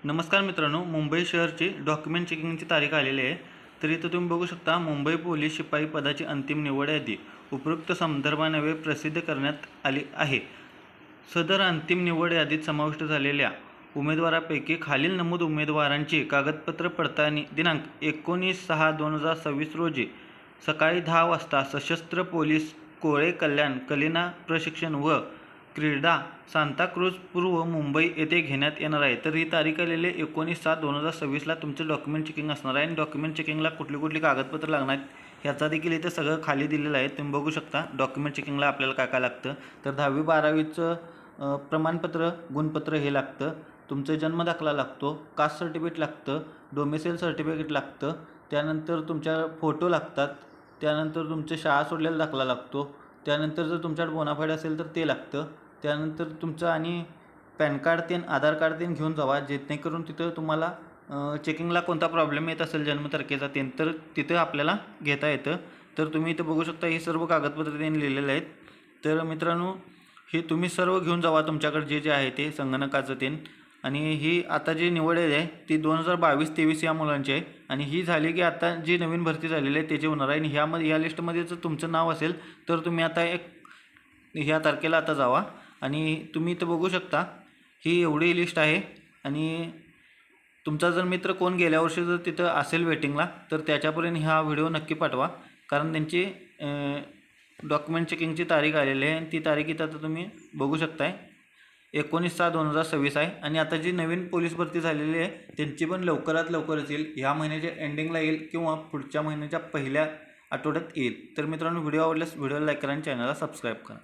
नमस्कार मित्रांनो, मुंबई शहरची डॉक्युमेंट चेकिंगची तारीख आलेली आहे। तर इथं तुम्ही बघू शकता मुंबई पोलीस शिपाई पदाची अंतिम निवड यादी उपरोक्त संदर्भानवे प्रसिद्ध करण्यात आली आहे। सदर अंतिम निवड यादीत समाविष्ट झालेल्या उमेदवारांपैकी खालील नमूद उमेदवारांची कागदपत्र पडताळणी दिनांक 19/6/2026 रोजी सकाळी 10 वाजता सशस्त्र पोलीस कोळे कल्याण कलिना प्रशिक्षण व क्रीडा सांताक्रूझ पूर्व मुंबई येथे घेण्यात येणार आहे। तर ही तारीख आलेली 19/7/2026 तुमचं डॉक्युमेंट चेकिंग असणार आहे आणि डॉक्युमेंट चेकिंगला कुठली कागदपत्र लागणार ह्याचा देखील इथे सगळं खाली दिलेलं आहे। तुम्ही बघू शकता डॉक्युमेंट चेकिंगला आपल्याला काय काय लागतं। तर 10वी 12वीचं प्रमाणपत्र गुणपत्र हे लागतं, तुमचं जन्म दाखला लागतो, कास्ट सर्टिफिकेट लागतं, डोमिसाईल सर्टिफिकेट लागतं, त्यानंतर तुमच्या फोटो लागतात, त्यानंतर तुमचं शाळा सोडलेला दाखला लागतो, त्यानंतर जर तुमच्याकडे बोनाफाईड असेल तर ते लागतं, त्यानंतर तुमचं आणि पॅन कार्ड ते आधार कार्ड ते घेऊन जावा, जेणेकरून तिथं तुम्हाला चेकिंगला कोणता प्रॉब्लेम येत असेल जन्मतारखेचा ते तर तिथं आपल्याला घेता येतं। तर तुम्ही इथं बघू शकता ही सर्व कागदपत्र त्यांनी लिहिलेले आहेत। तर मित्रांनो हे तुम्ही सर्व घेऊन जावा तुमच्याकडे जे जे आहे ते संगणकाचं ते। आणि ही आता जी निवड आहे ती 2022-23 या मुलांची आहे आणि ही झाली की आता जी नवीन भरती झालेली आहे त्याची होणार आहे। आणि ह्यामध्ये ह्या लिस्टमध्ये जर तुमचं नाव असेल तर तुम्ही आता ह्या तारखेला आता जावा आणि तुम्ही इथं बघू शकता ही एवढी लिस्ट आहे। आणि तुमचा जर मित्र कोण गेल्या वर्षी जर तिथं असेल वेटिंगला तर त्याच्यापर्यंत हा व्हिडिओ नक्की पाठवा, कारण त्यांची डॉक्युमेंट चेकिंगची तारीख आलेली आहे आणि ती तारीख इथं आता तुम्ही बघू शकताय 19/6/2026 आहे। आणि आता जी नवीन पोलीस भरती झालेली आहे त्यांची पण लवकरात लवकरच येईल, ह्या महिन्याच्या एंडिंगला येईल किंवा पुढच्या महिन्याच्या पहिल्या आठवड्यात येईल। तर मित्रांनो व्हिडिओ आवडल्यास व्हिडिओला लाईक करा आणि चॅनलला सबस्क्राईब करा।